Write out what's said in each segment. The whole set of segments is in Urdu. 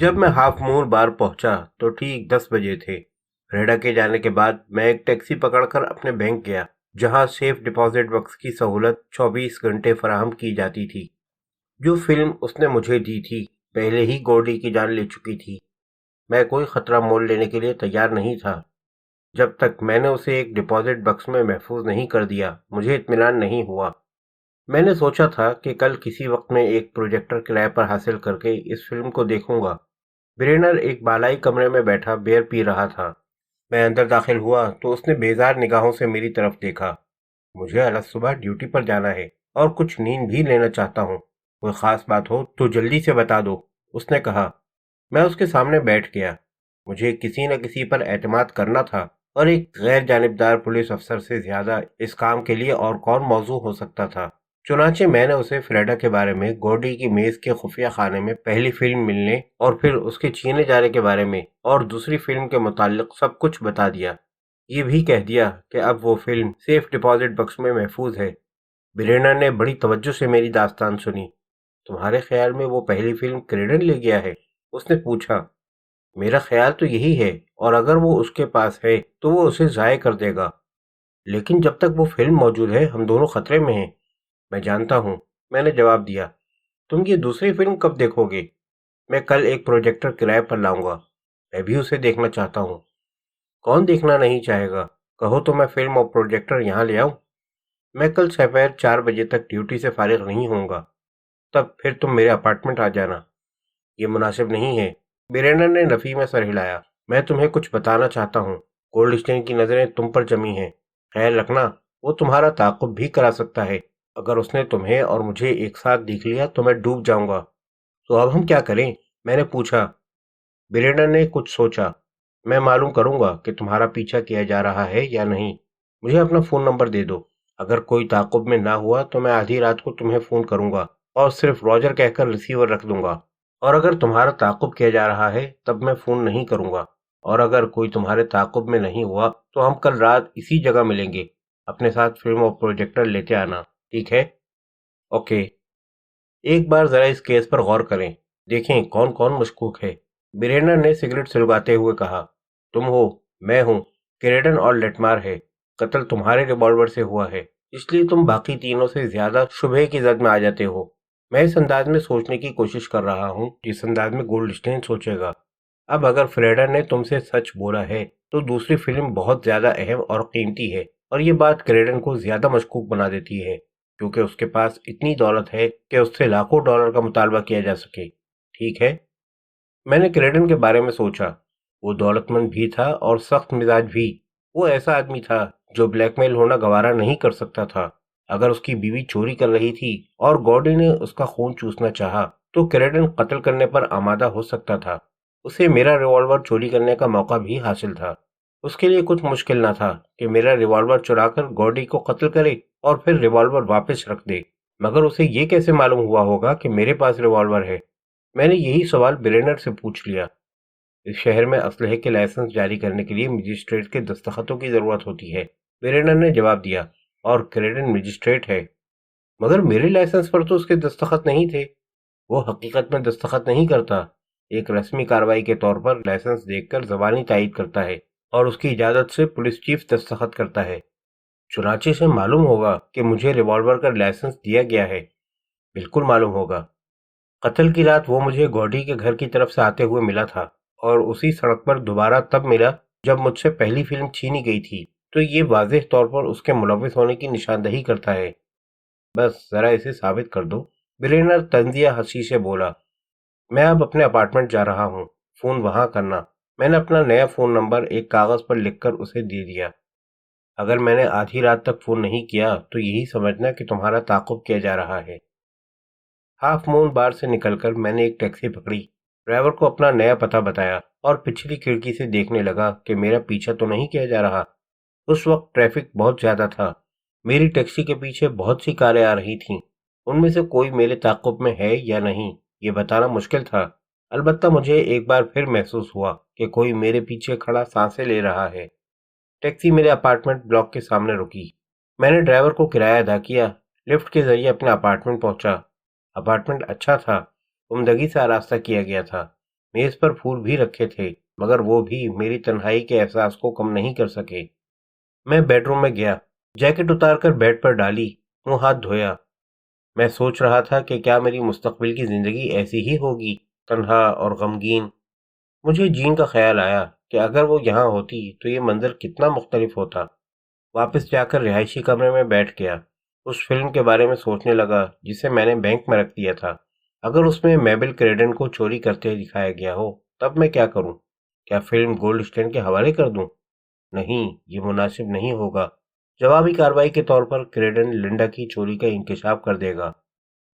جب میں ہاف مون بار پہنچا تو ٹھیک 10 بجے تھے۔ ریڈا کے جانے کے بعد میں ایک ٹیکسی پکڑ کر اپنے بینک گیا، جہاں سیف ڈپازٹ باکس کی سہولت 24 گھنٹے فراہم کی جاتی تھی۔ جو فلم اس نے مجھے دی تھی پہلے ہی گورڈی کی جان لے چکی تھی۔ میں کوئی خطرہ مول لینے کے لیے تیار نہیں تھا۔ جب تک میں نے اسے ایک ڈپازٹ باکس میں محفوظ نہیں کر دیا، مجھے اطمینان نہیں ہوا۔ میں نے سوچا تھا کہ کل کسی وقت میں ایک پروجیکٹر کرائے پر حاصل کر کے اس فلم کو دیکھوں گا۔ برینر ایک بالائی کمرے میں بیٹھا بیئر پی رہا تھا۔ میں اندر داخل ہوا تو اس نے بیزار نگاہوں سے میری طرف دیکھا۔ مجھے الگ صبح ڈیوٹی پر جانا ہے اور کچھ نیند بھی لینا چاہتا ہوں۔ کوئی خاص بات ہو تو جلدی سے بتا دو، اس نے کہا۔ میں اس کے سامنے بیٹھ گیا۔ مجھے کسی نہ کسی پر اعتماد کرنا تھا، اور ایک غیر جانبدار پولیس افسر سے زیادہ اس کام کے لیے اور کون موزوں ہو سکتا تھا۔ چنانچہ میں نے اسے فریڈا کے بارے میں، گورڈی کی میز کے خفیہ خانے میں پہلی فلم ملنے اور پھر اس کے چھینے جانے کے بارے میں اور دوسری فلم کے متعلق سب کچھ بتا دیا۔ یہ بھی کہہ دیا کہ اب وہ فلم سیف ڈپازٹ باکس میں محفوظ ہے۔ برینر نے بڑی توجہ سے میری داستان سنی۔ تمہارے خیال میں وہ پہلی فلم کریڈن لے گیا ہے؟ اس نے پوچھا۔ میرا خیال تو یہی ہے، اور اگر وہ اس کے پاس ہے تو وہ اسے ضائع کر دے گا۔ لیکن جب تک وہ فلم موجود ہے ہم دونوں خطرے میں ہیں۔ میں جانتا ہوں، میں نے جواب دیا۔ تم یہ دوسری فلم کب دیکھو گے؟ میں کل ایک پروجیکٹر کرائے پر لاؤں گا۔ میں بھی اسے دیکھنا چاہتا ہوں۔ کون دیکھنا نہیں چاہے گا؟ کہو تو میں فلم اور پروجیکٹر یہاں لے آؤں۔ میں کل سپہر 4 بجے تک ڈیوٹی سے فارغ نہیں ہوں گا۔ تب پھر تم میرے اپارٹمنٹ آ جانا۔ یہ مناسب نہیں ہے، برینر نے نفی میں سر ہلایا۔ میں تمہیں کچھ بتانا چاہتا ہوں۔ گولڈ اسٹین کی نظریں تم پر جمی ہیں۔ خیال رکھنا، وہ تمہارا تعاقب بھی کرا سکتا ہے۔ اگر اس نے تمہیں اور مجھے ایک ساتھ دیکھ لیا تو میں ڈوب جاؤں گا۔ تو اب ہم کیا کریں؟ میں نے پوچھا۔ برینر نے کچھ سوچا۔ میں معلوم کروں گا کہ تمہارا پیچھا کیا جا رہا ہے یا نہیں۔ مجھے اپنا فون نمبر دے دو۔ اگر کوئی تعاقب میں نہ ہوا تو میں آدھی رات کو تمہیں فون کروں گا اور صرف راجر کہہ کر ریسیور رکھ دوں گا۔ اور اگر تمہارا تعاقب کیا جا رہا ہے تب میں فون نہیں کروں گا۔ اور اگر کوئی تمہارے تعاقب میں نہیں ہوا تو ہم کل رات اسی جگہ ملیں گے۔ اپنے ساتھ فلم اور پروجیکٹر لیتے آنا، ٹھیک ہے؟ اوکے۔ ایک بار ذرا اس کیس پر غور کریں، دیکھیں کون کون مشکوک ہے۔ برینر نے سگریٹ سلگاتے ہوئے کہا۔ تم ہو، میں ہوں، کریڈن اور لیٹمار ہے۔ قتل تمہارے ریوالور سے ہوا ہے، اس لیے تم باقی تینوں سے زیادہ شبہ کی زد میں آ جاتے ہو۔ میں اس انداز میں سوچنے کی کوشش کر رہا ہوں جس انداز میں گولڈ اسٹین سوچے گا۔ اب اگر فریڈا نے تم سے سچ بولا ہے تو دوسری فلم بہت زیادہ اہم اور قیمتی ہے، اور یہ بات کریڈن کو زیادہ مشکوک بنا دیتی ہے، کیونکہ اس کے پاس اتنی دولت ہے کہ اس سے لاکھوں ڈالر کا مطالبہ کیا جا سکے، ٹھیک ہے؟ میں نے کریڈن کے بارے میں سوچا۔ وہ دولت مند بھی تھا اور سخت مزاج بھی۔ وہ ایسا آدمی تھا جو بلیک میل ہونا گوارا نہیں کر سکتا تھا۔ اگر اس کی بیوی چوری کر رہی تھی اور گورڈی نے اس کا خون چوسنا چاہا تو کریڈن قتل کرنے پر آمادہ ہو سکتا تھا۔ اسے میرا ریوالور چوری کرنے کا موقع بھی حاصل تھا۔ اس کے لیے کچھ مشکل نہ تھا کہ میرا ریوالور چرا کر گورڈی کو قتل کرے اور پھر ریوالور واپس رکھ دے، مگر اسے یہ کیسے معلوم ہوا ہوگا کہ میرے پاس ریوالور ہے؟ میں نے یہی سوال برینر سے پوچھ لیا۔ اس شہر میں اسلحے کے لائسنس جاری کرنے کے لیے مجسٹریٹ کے دستخطوں کی ضرورت ہوتی ہے، برینر نے جواب دیا، اور کریڈن مجسٹریٹ ہے۔ مگر میرے لائسنس پر تو اس کے دستخط نہیں تھے۔ وہ حقیقت میں دستخط نہیں کرتا، ایک رسمی کارروائی کے طور پر لائسنس دیکھ کر زبانی تائید کرتا ہے، اور اس کی اجازت سے پولیس چیف دستخط کرتا ہے۔ چنانچہ سے معلوم ہوگا کہ مجھے ریوالور کا لائسنس دیا گیا ہے۔ بالکل معلوم ہوگا۔ قتل کی رات وہ مجھے گورڈی کے گھر کی طرف سے آتے ہوئے ملا تھا، اور اسی سڑک پر دوبارہ تب ملا جب مجھ سے پہلی فلم چھینی گئی تھی، تو یہ واضح طور پر اس کے ملوث ہونے کی نشاندہی کرتا ہے۔ بس ذرا اسے ثابت کر دو، برینر طنزیہ ہنسی سے بولا۔ میں اب اپنے اپارٹمنٹ جا رہا ہوں، فون وہاں کرنا۔ میں نے اپنا نیا فون نمبر ایک کاغذ پر لکھ کر اسے دے دیا۔ اگر میں نے آدھی رات تک فون نہیں کیا تو یہی سمجھنا کہ تمہارا تعاقب کیا جا رہا ہے۔ ہاف مون بار سے نکل کر میں نے ایک ٹیکسی پکڑی، ڈرائیور کو اپنا نیا پتہ بتایا اور پچھلی کھڑکی سے دیکھنے لگا کہ میرا پیچھا تو نہیں کیا جا رہا۔ اس وقت ٹریفک بہت زیادہ تھا۔ میری ٹیکسی کے پیچھے بہت سی کاریں آ رہی تھیں۔ ان میں سے کوئی میرے تعاقب میں ہے یا نہیں یہ بتانا مشکل تھا، البتہ مجھے ایک بار پھر محسوس ہوا کہ کوئی میرے پیچھے کھڑا سانسیں لے رہا ہے۔ ٹیکسی میرے اپارٹمنٹ بلاک کے سامنے رکی۔ میں نے ڈرائیور کو کرایہ ادا کیا، لفٹ کے ذریعے اپنے اپارٹمنٹ پہنچا۔ اپارٹمنٹ اچھا تھا، عمدگی سے آراستہ کیا گیا تھا۔ میز پر پھول بھی رکھے تھے، مگر وہ بھی میری تنہائی کے احساس کو کم نہیں کر سکے۔ میں بیڈ روم میں گیا، جیکٹ اتار کر بیڈ پر ڈالی، منہ ہاتھ دھویا۔ میں سوچ رہا تھا کہ کیا میری مستقبل کی زندگی ایسی ہی ہوگی، تنہا اور غمگین۔ مجھے جین کا خیال آیا کہ اگر وہ یہاں ہوتی تو یہ منظر کتنا مختلف ہوتا۔ واپس جا کر رہائشی کمرے میں بیٹھ گیا، اس فلم کے بارے میں سوچنے لگا جسے میں نے بینک میں رکھ دیا تھا۔ اگر اس میں میبل کریڈن کو چوری کرتے دکھایا گیا ہو تب میں کیا کروں؟ کیا فلم گولڈ اسٹین کے حوالے کر دوں؟ نہیں، یہ مناسب نہیں ہوگا۔ جوابی کارروائی کے طور پر کریڈن لنڈا کی چوری کا انکشاف کر دے گا۔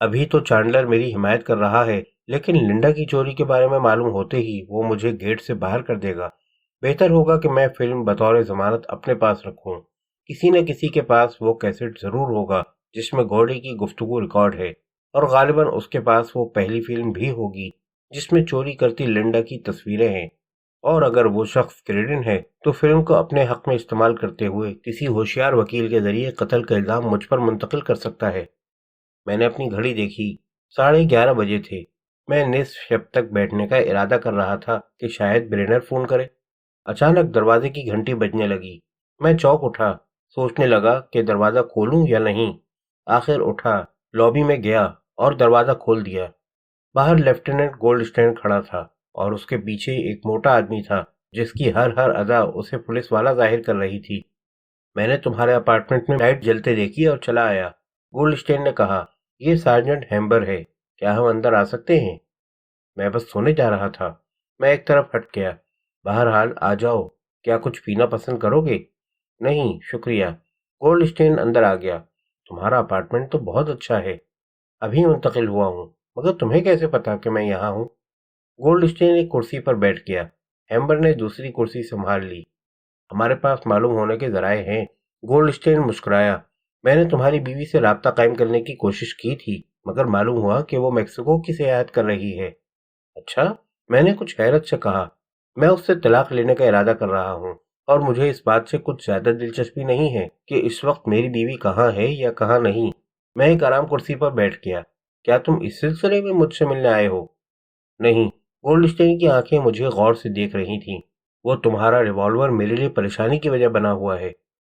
ابھی تو چانڈلر میری حمایت کر رہا ہے، لیکن لنڈا کی چوری کے بارے میں معلوم ہوتے ہی وہ مجھے گیٹ سے باہر کر دے گا۔ بہتر ہوگا کہ میں فلم بطور ضمانت اپنے پاس رکھوں۔ کسی نہ کسی کے پاس وہ کیسٹ ضرور ہوگا جس میں گوڈی کی گفتگو ریکارڈ ہے، اور غالباً اس کے پاس وہ پہلی فلم بھی ہوگی جس میں چوری کرتی لنڈا کی تصویریں ہیں۔ اور اگر وہ شخص کریڈن ہے تو فلم کو اپنے حق میں استعمال کرتے ہوئے کسی ہوشیار وکیل کے ذریعے قتل کا الزام مجھ پر منتقل کر سکتا ہے۔ میں نے اپنی گھڑی دیکھی، 11:30 بجے تھے۔ میں نصف شب تک بیٹھنے کا ارادہ کر رہا تھا کہ شاید برینر فون کرے۔ اچانک دروازے کی گھنٹی بجنے لگی۔ میں چونک اٹھا، سوچنے لگا کہ دروازہ کھولوں یا نہیں۔ آخر اٹھا، لابی میں گیا اور دروازہ کھول دیا۔ باہر لیفٹیننٹ گولڈ اسٹین کھڑا تھا اور اس کے پیچھے ایک موٹا آدمی تھا جس کی ہر ادا اسے پولیس والا ظاہر کر رہی تھی۔ میں نے تمہارے اپارٹمنٹ میں لائٹ جلتے دیکھی اور چلا آیا، گولڈ اسٹین نے کہا۔ یہ سارجنٹ ہیمبر ہے، کیا ہم اندر آ سکتے ہیں؟ میں بس سونے جا رہا تھا۔ میں ایک طرف ہٹ گیا۔ بہرحال آ جاؤ، کیا کچھ پینا پسند کرو گے؟ نہیں شکریہ۔ گولڈ اسٹین اندر آ گیا۔ تمہارا اپارٹمنٹ تو بہت اچھا ہے، ابھی منتقل ہوا ہوں، مگر تمہیں کیسے پتا کہ میں یہاں ہوں؟ گولڈ اسٹین ایک کرسی پر بیٹھ گیا۔ ہیمبر نے دوسری کرسی سنبھال لی۔ ہمارے پاس معلوم ہونے کے ذرائع ہیں۔ گولڈ اسٹین مسکرایا۔ میں نے تمہاری بیوی سے رابطہ قائم کرنے کی کوشش کی تھی، مگر معلوم ہوا کہ وہ میکسیکو کی سیاحت کر رہی ہے۔ اچھا؟ میں نے کچھ حیرت سے کہا۔ میں اس سے طلاق لینے کا ارادہ کر رہا ہوں، اور مجھے اس بات سے کچھ زیادہ دلچسپی نہیں ہے کہ اس وقت میری بیوی کہاں ہے یا کہاں نہیں۔ میں ایک آرام کرسی پر بیٹھ گیا۔ کیا تم اس سلسلے میں مجھ سے ملنے آئے ہو؟ نہیں۔ گولڈ اسٹین کی آنکھیں مجھے غور سے دیکھ رہی تھیں۔ وہ تمہارا ریوالور میرے لیے پریشانی کی وجہ بنا ہوا ہے۔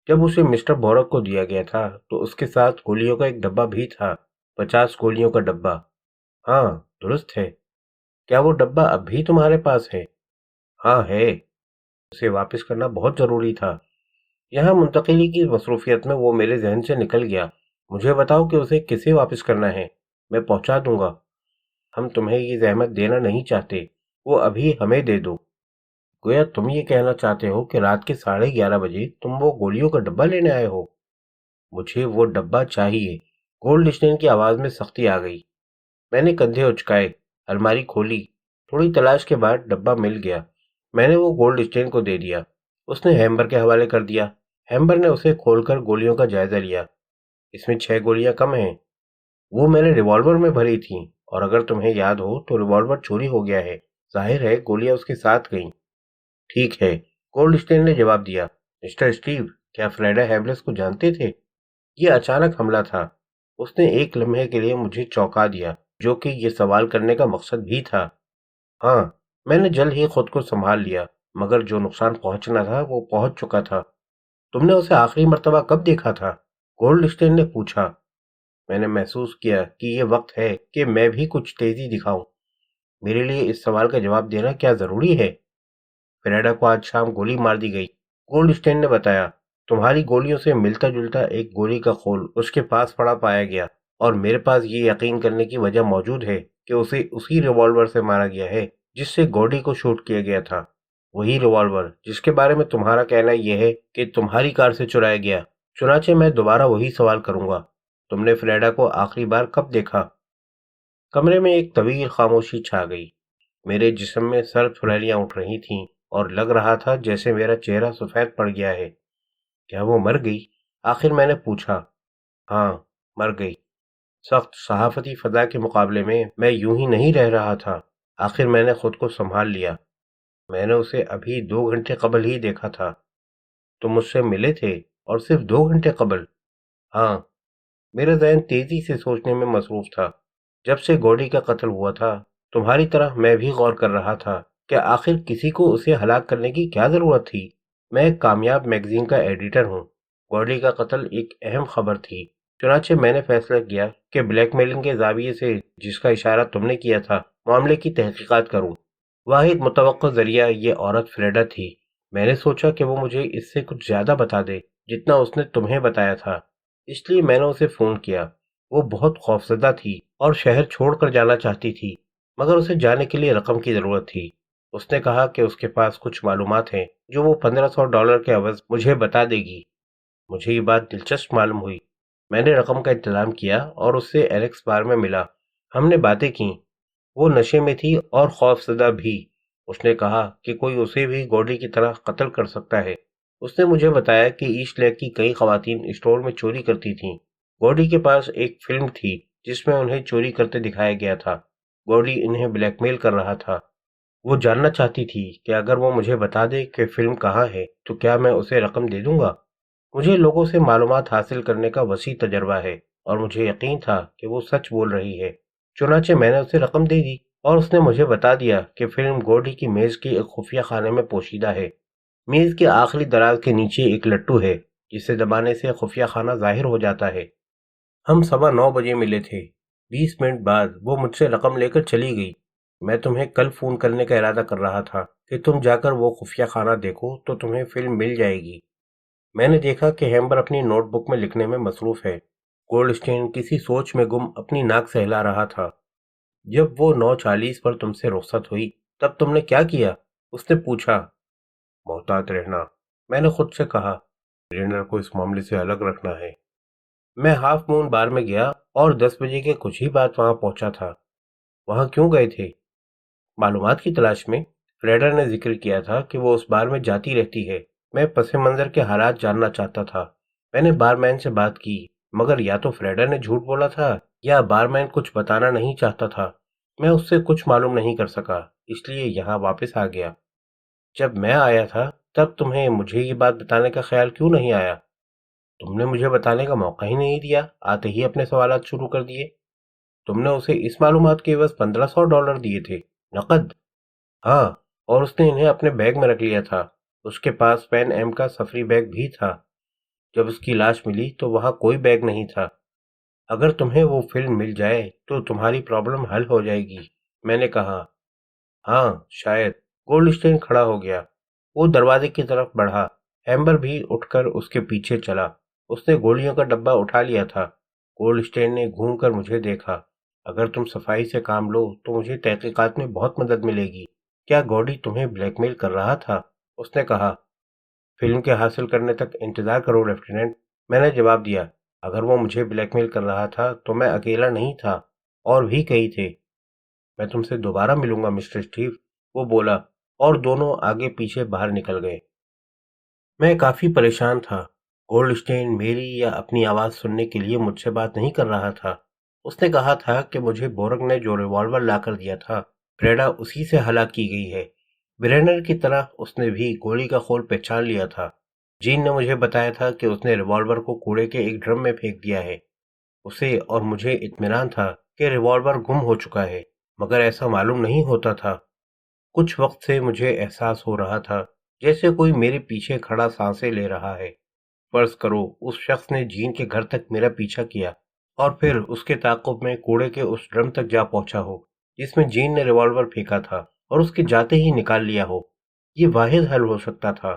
جب اسے مسٹر بورک کو دیا گیا تھا تو اس کے ساتھ گولیوں کا ایک ڈبہ بھی تھا، 50 گولیوں کا ڈبہ۔ ہاں درست ہے۔ کیا وہ ڈبہ اب بھی تمہارے پاس ہے؟ ہاں ہے، اسے واپس کرنا بہت ضروری تھا۔ یہاں منتقلی کی مصروفیت میں وہ میرے ذہن سے نکل گیا۔ مجھے بتاؤ کہ اسے کسے واپس کرنا ہے، میں پہنچا دوں گا۔ ہم تمہیں یہ زحمت دینا نہیں چاہتے، وہ ابھی ہمیں دے دو۔ گویا تم یہ کہنا چاہتے ہو کہ رات کے 11:30 بجے تم وہ گولیوں کا ڈبہ لینے آئے ہو؟ مجھے وہ ڈبہ چاہیے۔ گولڈ اسٹین کی آواز میں سختی آ گئی۔ میں نے کندھے اچکائے، الماری کھولی، تھوڑی تلاش کے بعد ڈبہ مل گیا۔ میں نے وہ گولڈ اسٹین کو دے دیا۔ اس نے ہیمبر کے حوالے کر دیا۔ ہیمبر نے اسے کھول کر گولیوں کا جائزہ لیا۔ اس میں 6 گولیاں کم ہیں۔ وہ میں نے ریوالور میں بھری تھیں، اور اگر تمہیں یاد ہو تو ریوالور چوری ہو گیا ہے، ظاہر ہے گولیاں اس کے ساتھ گئیں۔ ٹھیک ہے، گولڈ اسٹین نے جواب دیا۔ مسٹر اسٹیو، کیا فریڈا ہیبلس کو جانتے تھے؟ یہ اچانک حملہ تھا۔ اس نے ایک لمحے کے لیے مجھے چونکا دیا، جو کہ یہ سوال کرنے کا مقصد بھی تھا۔ ہاں، میں نے جلد ہی خود کو سنبھال لیا، مگر جو نقصان پہنچنا تھا وہ پہنچ چکا تھا۔ تم نے اسے آخری مرتبہ کب دیکھا تھا؟ گولڈ اسٹین نے پوچھا۔ میں نے محسوس کیا کہ یہ وقت ہے کہ میں بھی کچھ تیزی دکھاؤں۔ میرے لیے اس سوال کا جواب دینا کیا ضروری ہے؟ فریڈا کو آج شام گولی مار دی گئی، گولڈ اسٹین نے بتایا۔ تمہاری گولیوں سے ملتا جلتا ایک گولی کا خول اس کے پاس پڑا پایا گیا، اور میرے پاس یہ یقین کرنے کی وجہ موجود ہے کہ اسے اسی ریوالور سے مارا گیا ہے جس سے گوڈی کو شوٹ کیا گیا تھا۔ وہی ریوالور جس کے بارے میں تمہارا کہنا یہ ہے کہ تمہاری کار سے چرایا گیا۔ چنانچہ میں دوبارہ وہی سوال کروں گا، تم نے فریڈا کو آخری بار کب دیکھا؟ کمرے میں ایک طویل خاموشی چھا گئی۔ میرے جسم میں سرد پھریلیاں اٹھ رہی تھیں، اور لگ رہا تھا جیسے میرا چہرہ سفید پڑ گیا ہے۔ کیا وہ مر گئی؟ آخر میں نے پوچھا۔ ہاں، مر گئی۔ سخت صحافتی فضا کے مقابلے میں یوں ہی نہیں رہ رہا تھا۔ آخر میں نے خود کو سنبھال لیا۔ میں نے اسے ابھی 2 گھنٹے قبل ہی دیکھا تھا۔ تم مجھ سے ملے تھے، اور صرف 2 گھنٹے قبل؟ ہاں۔ میرا ذہن تیزی سے سوچنے میں مصروف تھا۔ جب سے گوڈی کا قتل ہوا تھا تمہاری طرح میں بھی غور کر رہا تھا کہ آخر کسی کو اسے ہلاک کرنے کی کیا ضرورت تھی۔ میں ایک کامیاب میگزین کا ایڈیٹر ہوں۔ گورڈی کا قتل ایک اہم خبر تھی، چنانچہ میں نے فیصلہ کیا کہ بلیک میلنگ کے زاویے سے جس کا اشارہ تم نے کیا تھا، معاملے کی تحقیقات کروں۔ واحد متوقع ذریعہ یہ عورت فریڈا تھی۔ میں نے سوچا کہ وہ مجھے اس سے کچھ زیادہ بتا دے جتنا اس نے تمہیں بتایا تھا، اس لیے میں نے اسے فون کیا۔ وہ بہت خوفزدہ تھی اور شہر چھوڑ کر جانا چاہتی تھی، مگر اسے جانے کے لیے رقم کی ضرورت تھی۔ اس نے کہا کہ اس کے پاس کچھ معلومات ہیں جو وہ $1500 کے عوض مجھے بتا دے گی۔ مجھے یہ بات دلچسپ معلوم ہوئی۔ میں نے رقم کا انتظام کیا اور اس سے ایلیکس بار میں ملا۔ ہم نے باتیں کیں۔ وہ نشے میں تھی اور خوف زدہ بھی۔ اس نے کہا کہ کوئی اسے بھی گورڈی کی طرح قتل کر سکتا ہے۔ اس نے مجھے بتایا کہ ایسٹ لیک کی کئی خواتین اسٹور میں چوری کرتی تھیں۔ گورڈی کے پاس ایک فلم تھی جس میں انہیں چوری کرتے دکھایا گیا تھا۔ گورڈی انہیں بلیک میل کر رہا تھا۔ وہ جاننا چاہتی تھی کہ اگر وہ مجھے بتا دے کہ فلم کہاں ہے تو کیا میں اسے رقم دے دوں گا۔ مجھے لوگوں سے معلومات حاصل کرنے کا وسیع تجربہ ہے اور مجھے یقین تھا کہ وہ سچ بول رہی ہے، چنانچہ میں نے اسے رقم دے دی اور اس نے مجھے بتا دیا کہ فلم گورڈی کی میز کی ایک خفیہ خانے میں پوشیدہ ہے۔ میز کے آخری دراز کے نیچے ایک لٹو ہے جسے دبانے سے خفیہ خانہ ظاہر ہو جاتا ہے۔ ہم 9:15 ملے تھے۔ 20 منٹ بعد وہ مجھ سے رقم لے کر چلی گئی۔ میں تمہیں کل فون کرنے کا ارادہ کر رہا تھا کہ تم جا کر وہ خفیہ خانہ دیکھو تو تمہیں فلم مل جائے گی۔ میں نے دیکھا کہ ہیمبر اپنی نوٹ بک میں لکھنے میں مصروف ہے۔ گولڈ اسٹین کسی سوچ میں گم اپنی ناک سہلا رہا تھا۔ جب وہ 9:40 پر تم سے رخصت ہوئی تب تم نے کیا کیا؟ اس نے پوچھا۔ محتاط رہنا، میں نے خود سے کہا۔ ریڈر کو اس معاملے سے الگ رکھنا ہے۔ میں ہاف مون بار میں گیا اور 10 بجے کے کچھ ہی بعد وہاں پہنچا تھا۔ وہاں کیوں گئے تھے؟ معلومات کی تلاش میں۔ فریڈر نے ذکر کیا تھا کہ وہ اس بار میں جاتی رہتی ہے۔ میں پس منظر کے حالات جاننا چاہتا تھا۔ میں نے بارمین سے بات کی، مگر یا تو فریڈر نے جھوٹ بولا تھا یا بارمین کچھ بتانا نہیں چاہتا تھا۔ میں اس سے کچھ معلوم نہیں کر سکا، اس لیے یہاں واپس آ گیا۔ جب میں آیا تھا تب تمہیں مجھے یہ بات بتانے کا خیال کیوں نہیں آیا؟ تم نے مجھے بتانے کا موقع ہی نہیں دیا، آتے ہی اپنے سوالات شروع کر دیے۔ تم نے اسے اس معلومات کے عوض $1500 دیے تھے؟ نقد؟ ہاں، اور اس نے انہیں اپنے بیگ میں رکھ لیا تھا۔ اس کے پاس پین ایم کا سفری بیگ بھی تھا۔ جب اس کی لاش ملی تو وہاں کوئی بیگ نہیں تھا۔ اگر تمہیں وہ فلم مل جائے تو تمہاری پرابلم حل ہو جائے گی، میں نے کہا۔ ہاں شاید۔ گولڈ اسٹین کھڑا ہو گیا۔ وہ دروازے کی طرف بڑھا۔ ہیمبر بھی اٹھ کر اس کے پیچھے چلا۔ اس نے گولیوں کا ڈبہ اٹھا لیا تھا۔ گولڈ اسٹین نے گھوم کر مجھے دیکھا۔ اگر تم صفائی سے کام لو تو مجھے تحقیقات میں بہت مدد ملے گی۔ کیا گورڈی تمہیں بلیک میل کر رہا تھا؟ اس نے کہا۔ فلم کے حاصل کرنے تک انتظار کرو لیفٹیننٹ، میں نے جواب دیا۔ اگر وہ مجھے بلیک میل کر رہا تھا تو میں اکیلا نہیں تھا، اور بھی کئی تھے۔ میں تم سے دوبارہ ملوں گا مسٹر اسٹیو، وہ بولا، اور دونوں آگے پیچھے باہر نکل گئے۔ میں کافی پریشان تھا۔ گولڈ اسٹین میری یا اپنی آواز سننے کے لیے مجھ سے بات نہیں کر رہا تھا۔ اس نے کہا تھا کہ مجھے بورگ نے جو ریوالور لا کر دیا تھا، فریڈا اسی سے ہلاک کی گئی ہے۔ برینر کی طرح اس نے بھی گولی کا خول پہچان لیا تھا۔ جین نے مجھے بتایا تھا کہ اس نے ریوالور کو کوڑے کے ایک ڈرم میں پھینک دیا ہے۔ اسے اور مجھے اطمینان تھا کہ ریوالور گم ہو چکا ہے، مگر ایسا معلوم نہیں ہوتا تھا۔ کچھ وقت سے مجھے احساس ہو رہا تھا جیسے کوئی میرے پیچھے کھڑا سانسیں لے رہا ہے۔ فرض کرو اس شخص نے جین کے گھر تک میرا پیچھا کیا اور پھر اس کے تعاقب میں کوڑے کے اس ڈرم تک جا پہنچا ہو جس میں جین نے ریوالور پھینکا تھا اور اس کے جاتے ہی نکال لیا ہو۔ یہ واحد حل ہو سکتا تھا۔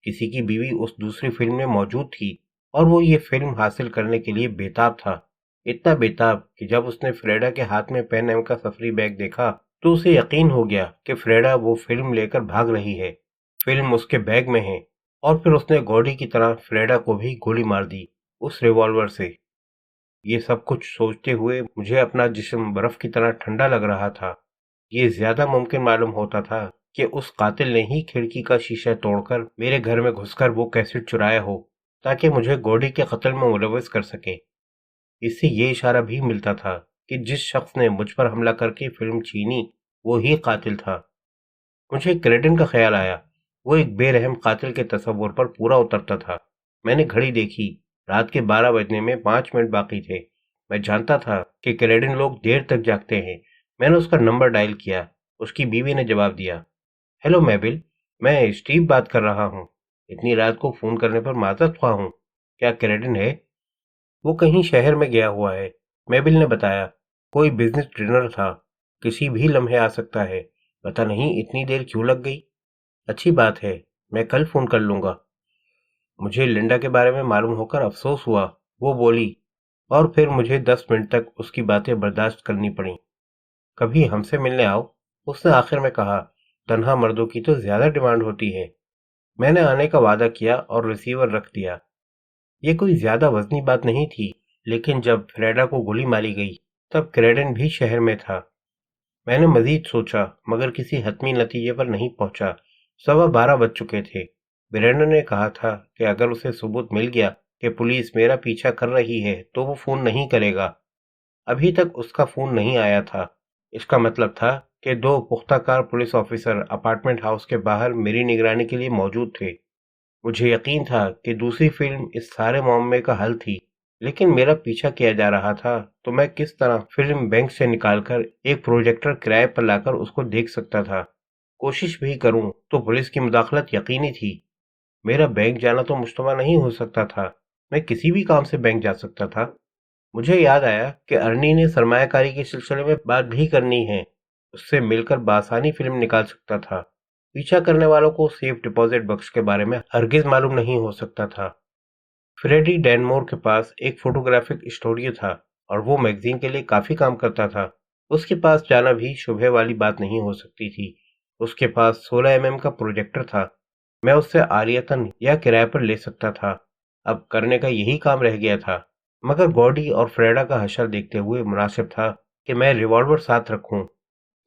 کسی کی بیوی اس دوسری فلم میں موجود تھی اور وہ یہ فلم حاصل کرنے کے لیے بیتاب تھا، اتنا بیتاب کہ جب اس نے فریڈا کے ہاتھ میں پین ایم کا سفری بیگ دیکھا تو اسے یقین ہو گیا کہ فریڈا وہ فلم لے کر بھاگ رہی ہے۔ فلم اس کے بیگ میں ہے، اور پھر اس نے گورڈی کی طرح فریڈا کو بھی گولی مار دی اس ریوالور سے۔ یہ سب کچھ سوچتے ہوئے مجھے اپنا جسم برف کی طرح ٹھنڈا لگ رہا تھا۔ یہ زیادہ ممکن معلوم ہوتا تھا کہ اس قاتل نے ہی کھڑکی کا شیشہ توڑ کر میرے گھر میں گھس کر وہ کیسٹ چرایا ہو تاکہ مجھے گورڈی کے قتل میں ملوث کر سکے۔ اس سے یہ اشارہ بھی ملتا تھا کہ جس شخص نے مجھ پر حملہ کر کے فلم چھینی وہ ہی قاتل تھا۔ مجھے کریڈن کا خیال آیا۔ وہ ایک بے رحم قاتل کے تصور پر پورا اترتا تھا۔ میں نے گھڑی دیکھی، رات کے 12 بجنے میں 5 منٹ باقی تھے۔ میں جانتا تھا کہ کریڈن لوگ دیر تک جاگتے ہیں، میں نے اس کا نمبر ڈائل کیا۔ اس کی بیوی نے جواب دیا، ہیلو میبل، میں اسٹیو بات کر رہا ہوں۔ اتنی رات کو فون کرنے پر معذرت خواہ ہوں۔ کیا کریڈن ہے؟ وہ کہیں شہر میں گیا ہوا ہے، میبل نے بتایا۔ کوئی بزنس ڈنر تھا، کسی بھی لمحے آ سکتا ہے۔ پتہ نہیں اتنی دیر کیوں لگ گئی۔ اچھی بات ہے، میں کل فون کر لوں گا۔ مجھے لنڈا کے بارے میں معلوم ہو کر افسوس ہوا، وہ بولی، اور پھر مجھے 10 منٹ تک اس کی باتیں برداشت کرنی پڑیں۔ کبھی ہم سے ملنے آؤ، اس نے آخر میں کہا۔ تنہا مردوں کی تو زیادہ ڈیمانڈ ہوتی ہے۔ میں نے آنے کا وعدہ کیا اور ریسیور رکھ دیا۔ یہ کوئی زیادہ وزنی بات نہیں تھی، لیکن جب فریڈا کو گولی ماری گئی تب کریڈن بھی شہر میں تھا۔ میں نے مزید سوچا مگر کسی حتمی نتیجے پر نہیں پہنچا۔ 12:15 بج چکے تھے۔ برینڈن نے کہا تھا کہ اگر اسے ثبوت مل گیا کہ پولیس میرا پیچھا کر رہی ہے تو وہ فون نہیں کرے گا۔ ابھی تک اس کا فون نہیں آیا تھا۔ اس کا مطلب تھا کہ 2 پختہ کار پولیس آفیسر اپارٹمنٹ ہاؤس کے باہر میری نگرانی کے لیے موجود تھے۔ مجھے یقین تھا کہ دوسری فلم اس سارے معاملے کا حل تھی، لیکن میرا پیچھا کیا جا رہا تھا تو میں کس طرح فلم بینک سے نکال کر ایک پروجیکٹر کرائے پر لا کر اس کو دیکھ سکتا تھا۔ کوشش بھی کروں تو پولیس کی مداخلت یقینی تھی۔ میرا بینک جانا تو مشتبہ نہیں ہو سکتا تھا، میں کسی بھی کام سے بینک جا سکتا تھا۔ مجھے یاد آیا کہ ارنی نے سرمایہ کاری کے سلسلے میں بات بھی کرنی ہے، اس سے مل کر بآسانی فلم نکال سکتا تھا۔ پیچھا کرنے والوں کو سیف ڈپازٹ بکس کے بارے میں ہرگز معلوم نہیں ہو سکتا تھا۔ فریڈی ڈینمور کے پاس ایک فوٹوگرافک اسٹوڈیو تھا اور وہ میگزین کے لیے کافی کام کرتا تھا۔ اس کے پاس جانا بھی شبہ والی بات نہیں ہو سکتی تھی۔ اس کے پاس 16 mm کا پروجیکٹر تھا، میں اس سے عاریتاً یا کرائے پر لے سکتا تھا۔ اب کرنے کا یہی کام رہ گیا تھا، مگر گوڈی اور فریڈا کا حشر دیکھتے ہوئے مناسب تھا کہ میں ریوالور ساتھ رکھوں۔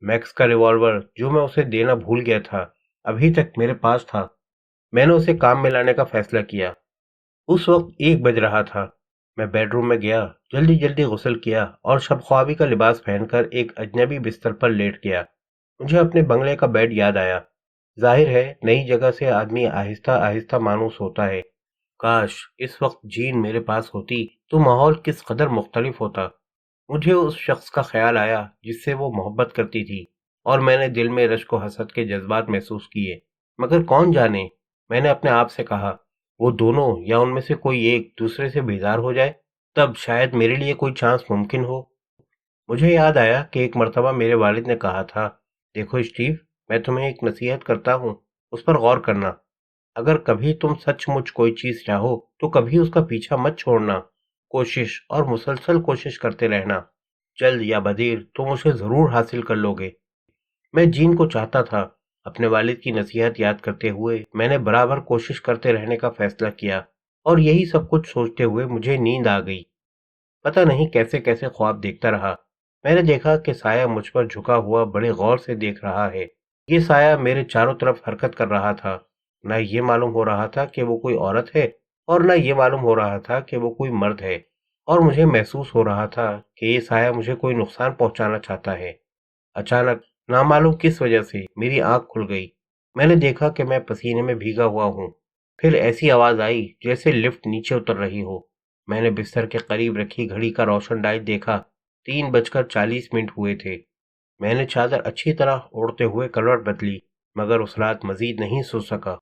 میکس کا ریوالور جو میں اسے دینا بھول گیا تھا ابھی تک میرے پاس تھا۔ میں نے اسے کام میں لانے کا فیصلہ کیا۔ اس وقت 1 بج رہا تھا۔ میں بیڈ روم میں گیا، جلدی جلدی غسل کیا اور شب خوابی کا لباس پہن کر ایک اجنبی بستر پر لیٹ گیا۔ مجھے اپنے بنگلے کا بیڈ یاد آیا۔ ظاہر ہے نئی جگہ سے آدمی آہستہ آہستہ مانوس ہوتا ہے۔ کاش اس وقت جین میرے پاس ہوتی تو ماحول کس قدر مختلف ہوتا۔ مجھے اس شخص کا خیال آیا جس سے وہ محبت کرتی تھی، اور میں نے دل میں رشک و حسد کے جذبات محسوس کیے۔ مگر کون جانے، میں نے اپنے آپ سے کہا، وہ دونوں یا ان میں سے کوئی ایک دوسرے سے بیزار ہو جائے، تب شاید میرے لیے کوئی چانس ممکن ہو۔ مجھے یاد آیا کہ ایک مرتبہ میرے والد نے کہا تھا، دیکھو اسٹیو، میں تمہیں ایک نصیحت کرتا ہوں، اس پر غور کرنا۔ اگر کبھی تم سچ مچ کوئی چیز چاہو تو کبھی اس کا پیچھا مت چھوڑنا، کوشش اور مسلسل کوشش کرتے رہنا۔ جلد یا بدیر تم اسے ضرور حاصل کر لو گے۔ میں جین کو چاہتا تھا۔ اپنے والد کی نصیحت یاد کرتے ہوئے میں نے برابر کوشش کرتے رہنے کا فیصلہ کیا، اور یہی سب کچھ سوچتے ہوئے مجھے نیند آ گئی۔ پتہ نہیں کیسے کیسے خواب دیکھتا رہا۔ میں نے دیکھا کہ سایہ مجھ پر جھکا ہوا بڑے غور سے دیکھ رہا ہے۔ یہ سایہ میرے چاروں طرف حرکت کر رہا تھا۔ نہ یہ معلوم ہو رہا تھا کہ وہ کوئی عورت ہے اور نہ یہ معلوم ہو رہا تھا کہ وہ کوئی مرد ہے، اور مجھے محسوس ہو رہا تھا کہ یہ سایہ مجھے کوئی نقصان پہنچانا چاہتا ہے۔ اچانک نامعلوم کس وجہ سے میری آنکھ کھل گئی۔ میں نے دیکھا کہ میں پسینے میں بھیگا ہوا ہوں۔ پھر ایسی آواز آئی جیسے لفٹ نیچے اتر رہی ہو۔ میں نے بستر کے قریب رکھی گھڑی کا روشن ڈائل دیکھا۔ 3:40 ہوئے تھے۔ میں نے چادر اچھی طرح اوڑھتے ہوئے کروٹ بدلی، مگر اس رات مزید نہیں سو سکا۔